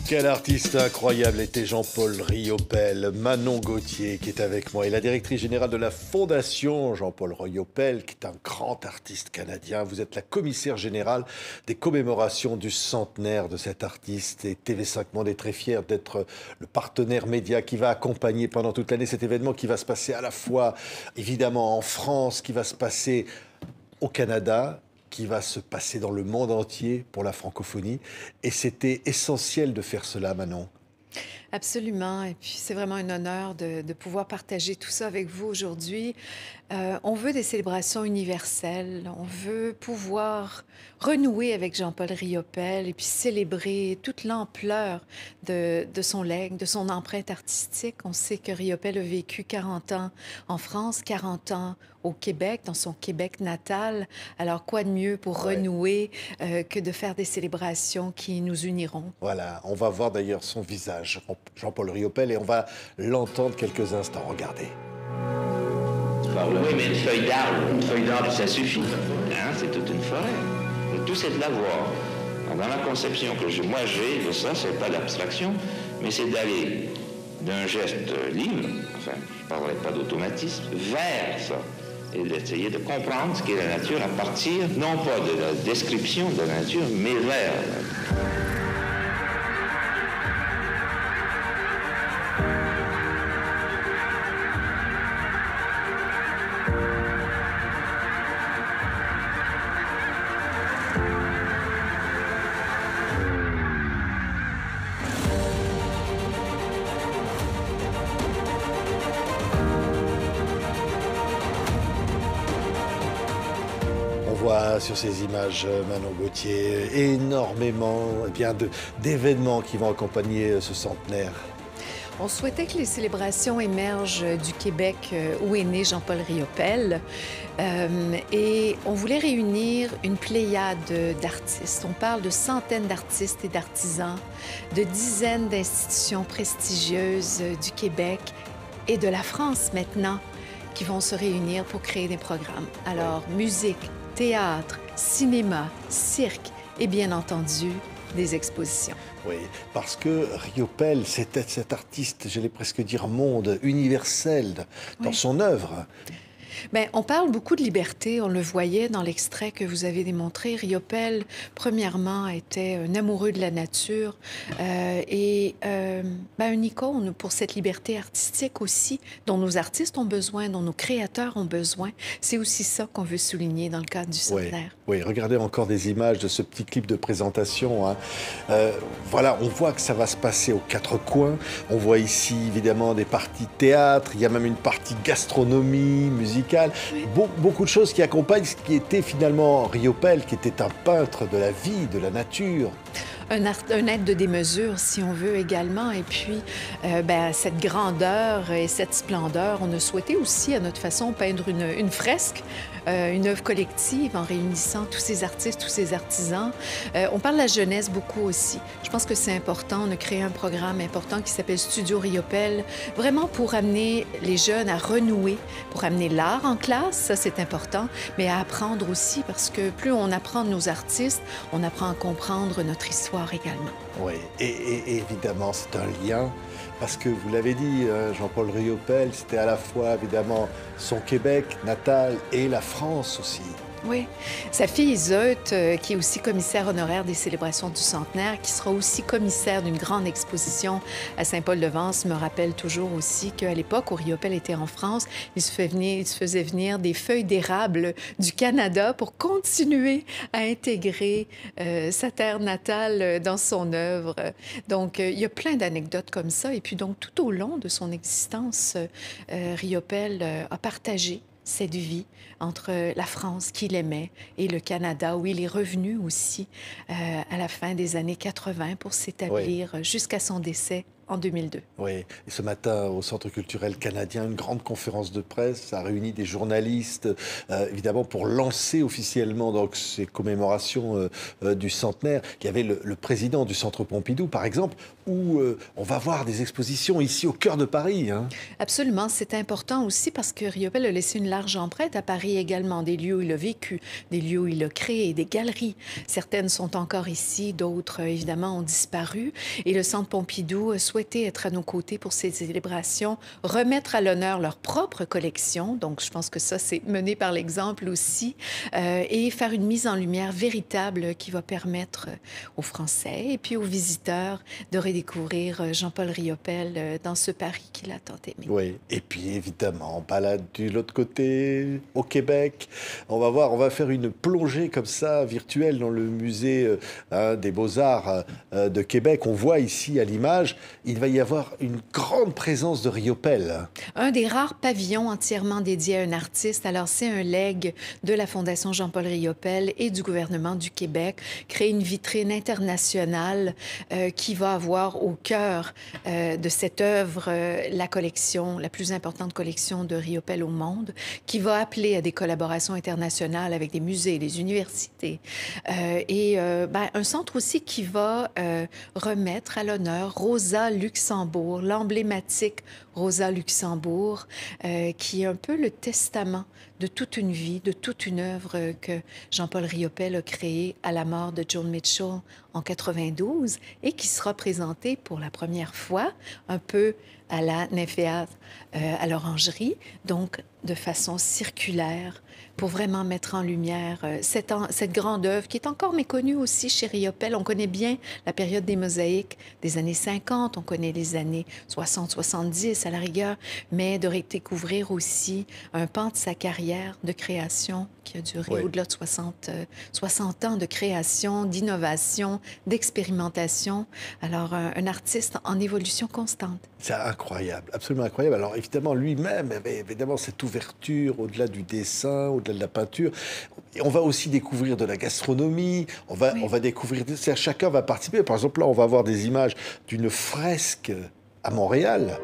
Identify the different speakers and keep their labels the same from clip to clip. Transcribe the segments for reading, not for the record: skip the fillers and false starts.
Speaker 1: Quel artiste incroyable était Jean-Paul Riopel, Manon Gauthier qui est avec moi et la directrice générale de la Fondation Jean-Paul Riopel qui est un grand artiste canadien. Vous êtes la commissaire générale des commémorations du centenaire de cet artiste et TV5 Monde est très fier d'être le partenaire média qui va accompagner pendant toute l'année cet événement qui va se passer à la fois évidemment en France, qui va se passer au Canada, qui va se passer dans le monde entier pour la francophonie. Et c'était essentiel de faire cela, Manon.
Speaker 2: Absolument. Et puis, c'est vraiment un honneur de pouvoir partager tout ça avec vous aujourd'hui. On veut des célébrations universelles. On veut pouvoir renouer avec Jean-Paul Riopel et puis célébrer toute l'ampleur de son legs, de son empreinte artistique. On sait que Riopel a vécu 40 ans en France, 40 ans au Québec, dans son Québec natal. Alors, quoi de mieux pour renouer que de faire des célébrations qui nous uniront?
Speaker 1: Voilà, on va voir d'ailleurs son visage, Jean-Paul Riopel, et on va l'entendre quelques instants. Regardez.
Speaker 3: Oui, mais une feuille d'arbre, ça suffit. Hein, c'est toute une forêt. Tout c'est de l'avoir. Dans la conception que moi j'ai de ça, c'est pas d'abstraction, mais c'est d'aller d'un geste libre, enfin, je ne parlerai pas d'automatisme, vers ça. Et d'essayer de comprendre ce qu'est la nature à partir, non pas de la description de la nature, mais vers la nature.
Speaker 1: On voit sur ces images, Manon Gauthier, énormément d'événements qui vont accompagner ce centenaire.
Speaker 2: On souhaitait que les célébrations émergent du Québec où est né Jean-Paul Riopel et on voulait réunir une pléiade d'artistes. On parle de centaines d'artistes et d'artisans, de dizaines d'institutions prestigieuses du Québec et de la France maintenant qui vont se réunir pour créer des programmes. Alors, musique, théâtre, cinéma, cirque et bien entendu, des expositions.
Speaker 1: Oui, parce que Riopel, c'était cet artiste, j'allais presque dire monde, universel dans son œuvre.
Speaker 2: Bien, on parle beaucoup de liberté, on le voyait dans l'extrait que vous avez démontré. Riopel, premièrement, était un amoureux de la nature et une icône pour cette liberté artistique aussi, dont nos artistes ont besoin, dont nos créateurs ont besoin. C'est aussi ça qu'on veut souligner dans le cadre du centenaire.
Speaker 1: Oui, regardez encore des images de ce petit clip de présentation. Hein. Voilà, on voit que ça va se passer aux quatre coins. On voit ici, évidemment, des parties théâtre. Il y a même une partie gastronomie, musique. Oui. Beaucoup de choses qui accompagnent ce qui était finalement Riopel, qui était un peintre de la vie, de la nature.
Speaker 2: Un être de démesure, si on veut, également. Et puis, cette grandeur et cette splendeur, on a souhaité aussi, à notre façon, peindre une fresque, une œuvre collective en réunissant tous ces artistes, tous ces artisans. On parle de la jeunesse beaucoup aussi. Je pense que c'est important. On a créé un programme important qui s'appelle Studio Riopel, vraiment pour amener les jeunes à renouer, pour amener l'art en classe, ça c'est important, mais à apprendre aussi, parce que plus on apprend de nos artistes, on apprend à comprendre notre histoire également.
Speaker 1: Oui, et évidemment, c'est un lien, parce que vous l'avez dit, Jean-Paul Riopel, c'était à la fois, évidemment, son Québec natal et la France aussi.
Speaker 2: Oui. Sa fille Iseut, qui est aussi commissaire honoraire des célébrations du centenaire, qui sera aussi commissaire d'une grande exposition à Saint-Paul-de-Vence, me rappelle toujours aussi qu'à l'époque où Riopel était en France, il se faisait venir des feuilles d'érable du Canada pour continuer à intégrer sa terre natale dans son œuvre. Donc, il y a plein d'anecdotes comme ça. Et puis, donc, tout au long de son existence, Riopel a partagé cette vie entre la France qu'il aimait et le Canada, où il est revenu aussi à la fin des années 80 pour s'établir jusqu'à son décès en 2002.
Speaker 1: Oui, et ce matin, au Centre culturel canadien, une grande conférence de presse, ça a réuni des journalistes, évidemment, pour lancer officiellement donc, ces commémorations du centenaire. Il y avait le président du Centre Pompidou, par exemple, où on va voir des expositions ici au cœur de Paris. Hein.
Speaker 2: Absolument, c'est important aussi parce que Riopelle a laissé une large empreinte à Paris également, des lieux où il a vécu, des lieux où il a créé, des galeries. Certaines sont encore ici, d'autres, évidemment, ont disparu. Et le Centre Pompidou a souhaité être à nos côtés pour ces célébrations, remettre à l'honneur leur propre collection. Donc, je pense que ça, c'est mené par l'exemple aussi, et faire une mise en lumière véritable qui va permettre aux Français et puis aux visiteurs de redécouvrir Jean-Paul Riopelle dans ce Paris qu'il a tant aimé.
Speaker 1: Oui, et puis évidemment, on balade de l'autre côté, au Québec. On va voir, on va faire une plongée comme ça, virtuelle, dans le musée des Beaux-Arts de Québec. On voit ici à l'image, il va y avoir une grande présence de Riopelle.
Speaker 2: Un des rares pavillons entièrement dédié à un artiste. Alors, c'est un legs de la Fondation Jean-Paul Riopelle et du gouvernement du Québec, créer une vitrine internationale qui va avoir au cœur de cette œuvre la collection, la plus importante collection de Riopelle au monde, qui va appeler à des collaborations internationales avec des musées, des universités. Un centre aussi qui va remettre à l'honneur Rosa Luxembourg, l'emblématique Rosa Luxembourg, qui est un peu le testament de toute une vie, de toute une œuvre que Jean-Paul Riopelle a créée à la mort de Joan Mitchell en 92 et qui sera présentée pour la première fois un peu à la Nymphéa, à l'Orangerie, donc de façon circulaire, pour vraiment mettre en lumière cette grande œuvre qui est encore méconnue aussi chez Riopelle. On connaît bien la période des mosaïques des années 50, on connaît les années 60-70 à la rigueur, mais de redécouvrir aussi un pan de sa carrière de création qui a duré au-delà de 60 ans de création, d'innovation, d'expérimentation. Alors, un artiste en évolution constante.
Speaker 1: C'est incroyable, absolument incroyable. Alors évidemment, lui-même avait évidemment cette ouverture au-delà du dessin, au-delà de la peinture. Et on va aussi découvrir de la gastronomie, on va découvrir... Chacun va participer. Par exemple, là, on va voir des images d'une fresque à Montréal,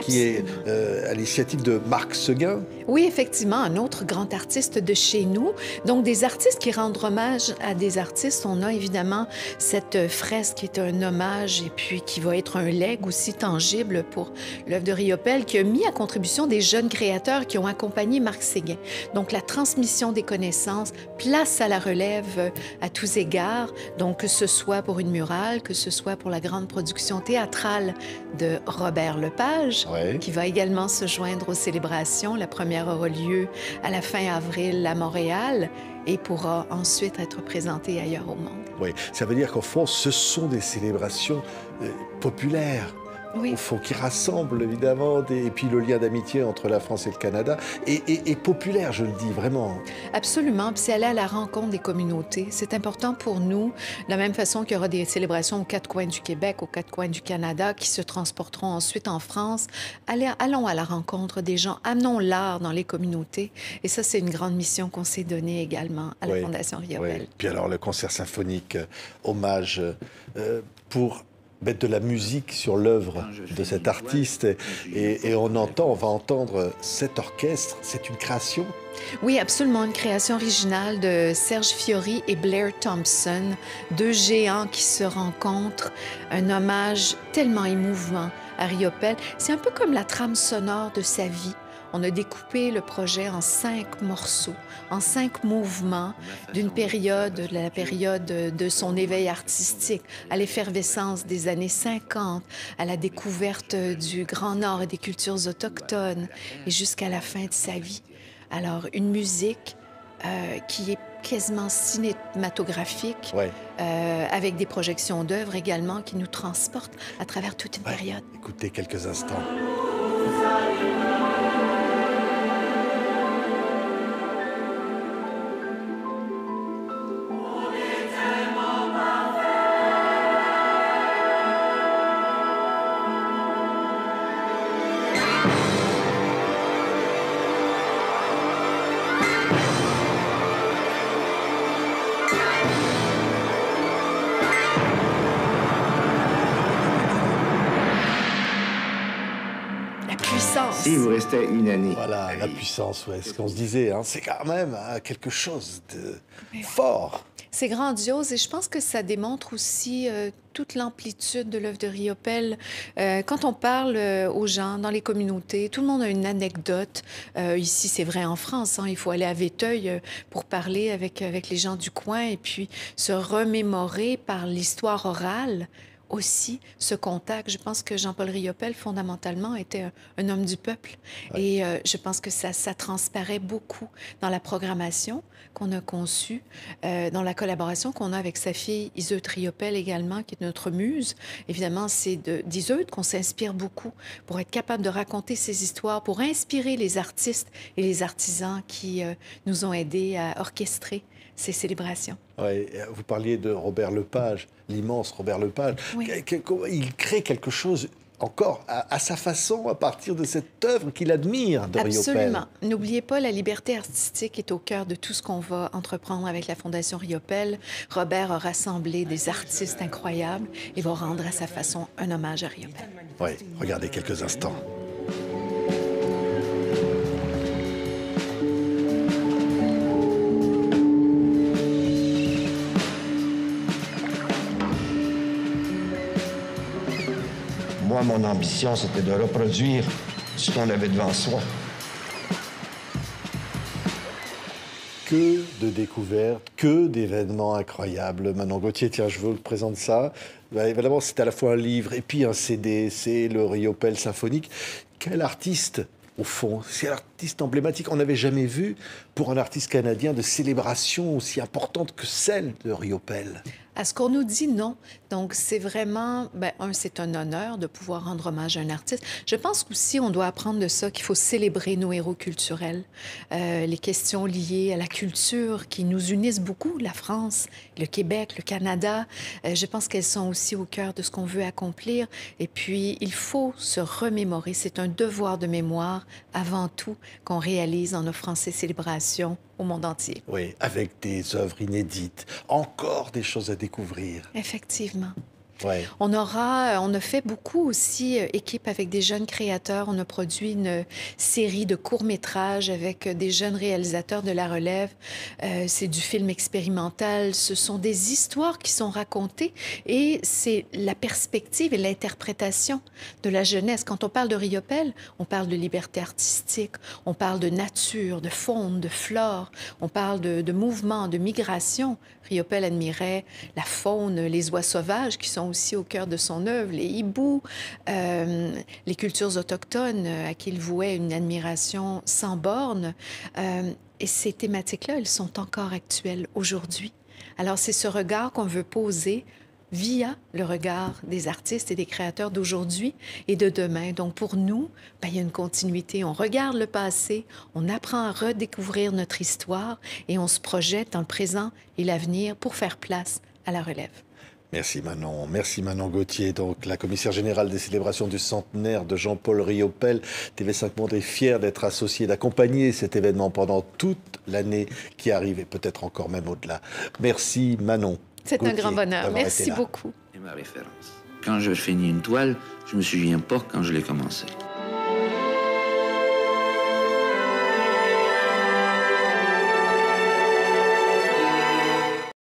Speaker 1: qui est à l'initiative de Marc Seguin.
Speaker 2: Oui, effectivement, un autre grand artiste de chez nous. Donc, des artistes qui rendent hommage à des artistes. On a évidemment cette fresque qui est un hommage et puis qui va être un legs aussi tangible pour l'œuvre de Riopelle, qui a mis à contribution des jeunes créateurs qui ont accompagné Marc Séguin. Donc, la transmission des connaissances, place à la relève à tous égards. Donc, que ce soit pour une murale, que ce soit pour la grande production théâtrale de Robert Lepage, qui va également se joindre aux célébrations. La première aura lieu à la fin avril à Montréal et pourra ensuite être présentée ailleurs au monde.
Speaker 1: Oui, ça veut dire qu'au fond, ce sont des célébrations populaires.
Speaker 2: Oui.
Speaker 1: Au fond, qui rassemble évidemment, et puis le lien d'amitié entre la France et le Canada est populaire, je le dis vraiment.
Speaker 2: Absolument, puis c'est aller à la rencontre des communautés. C'est important pour nous, de la même façon qu'il y aura des célébrations aux quatre coins du Québec, aux quatre coins du Canada, qui se transporteront ensuite en France. Allons à la rencontre des gens, amenons l'art dans les communautés. Et ça, c'est une grande mission qu'on s'est donnée également à la Fondation Riopelle.
Speaker 1: Oui. Puis alors, le concert symphonique, hommage pour mettre de la musique sur l'œuvre de cet artiste. Et on va entendre cet orchestre. C'est une création?
Speaker 2: Oui, absolument. Une création originale de Serge Fiori et Blair Thompson, deux géants qui se rencontrent. Un hommage tellement émouvant à Riopelle. C'est un peu comme la trame sonore de sa vie. On a découpé le projet en 5 morceaux, en 5 mouvements d'une période, de la période de son éveil artistique, à l'effervescence des années 50, à la découverte du Grand Nord et des cultures autochtones, et jusqu'à la fin de sa vie. Alors, une musique qui est quasiment cinématographique, avec des projections d'œuvres également qui nous transportent à travers toute une période.
Speaker 1: Écoutez quelques instants.
Speaker 4: Ici, vous restez une année.
Speaker 1: Voilà, la puissance, ouais, ce qu'on se disait, hein, c'est quand même quelque chose de fort.
Speaker 2: C'est grandiose et je pense que ça démontre aussi toute l'amplitude de l'œuvre de Riopelle. Quand on parle aux gens dans les communautés, tout le monde a une anecdote. Ici, c'est vrai en France, hein, il faut aller à Véteuil pour parler avec les gens du coin et puis se remémorer par l'histoire orale aussi ce contact. Je pense que Jean-Paul Riopelle, fondamentalement, était un homme du peuple. Ouais. Et je pense que ça transparaît beaucoup dans la programmation qu'on a conçue, dans la collaboration qu'on a avec sa fille Iseut Riopelle également, qui est notre muse. Évidemment, c'est d'Iseut qu'on s'inspire beaucoup pour être capable de raconter ces histoires, pour inspirer les artistes et les artisans qui nous ont aidés à orchestrer ces célébrations.
Speaker 1: Oui, vous parliez de Robert Lepage, l'immense Robert Lepage. Oui. Il crée quelque chose encore à sa façon, à partir de cette œuvre qu'il admire de Riopelle.
Speaker 2: Absolument. N'oubliez pas, la liberté artistique est au cœur de tout ce qu'on va entreprendre avec la Fondation Riopelle. Robert a rassemblé des artistes incroyables et va rendre à sa façon un hommage à Riopelle.
Speaker 1: Oui, regardez quelques instants.
Speaker 4: Moi, mon ambition, c'était de reproduire ce qu'on avait devant soi.
Speaker 1: Que de découvertes, que d'événements incroyables. Manon Gauthier, tiens, je vous présente ça. Évidemment, c'est à la fois un livre et puis un CD, c'est le Riopelle symphonique. Quel artiste, au fond, c'est l'artiste emblématique. On n'avait jamais vu, pour un artiste canadien, de célébration aussi importante que celle de Riopelle.
Speaker 2: À ce qu'on nous dit, non. Donc, c'est vraiment, c'est un honneur de pouvoir rendre hommage à un artiste. Je pense qu'aussi, on doit apprendre de ça, qu'il faut célébrer nos héros culturels. Les questions liées à la culture qui nous unissent beaucoup, la France, le Québec, le Canada. Je pense qu'elles sont aussi au cœur de ce qu'on veut accomplir. Et puis, il faut se remémorer. C'est un devoir de mémoire, avant tout, qu'on réalise en offrant ces célébrations au monde entier.
Speaker 1: Oui, avec des œuvres inédites, encore des choses à découvrir.
Speaker 2: Effectivement.
Speaker 1: Ouais.
Speaker 2: On a fait beaucoup aussi, équipe avec des jeunes créateurs. On a produit une série de courts-métrages avec des jeunes réalisateurs de la relève. C'est du film expérimental. Ce sont des histoires qui sont racontées et c'est la perspective et l'interprétation de la jeunesse. Quand on parle de Riopelle, on parle de liberté artistique, on parle de nature, de faune, de flore, on parle de mouvement, de migration. Riopelle admirait la faune, les oies sauvages qui sont aussi au cœur de son œuvre, les hiboux, les cultures autochtones à qui il vouait une admiration sans bornes. Et ces thématiques-là, elles sont encore actuelles aujourd'hui. Alors, c'est ce regard qu'on veut poser via le regard des artistes et des créateurs d'aujourd'hui et de demain. Donc, pour nous, il y a une continuité. On regarde le passé, on apprend à redécouvrir notre histoire et on se projette dans le présent et l'avenir pour faire place à la relève.
Speaker 1: Merci Manon Gauthier, donc la commissaire générale des célébrations du centenaire de Jean-Paul Riopelle. TV5 Monde est fier d'être associé, d'accompagner cet événement pendant toute l'année qui arrive et peut-être encore même au-delà. Merci Manon.
Speaker 2: C'est un grand bonheur. Merci beaucoup.
Speaker 3: Et ma référence. Quand je finis une toile, je me souviens pas quand je l'ai commencé.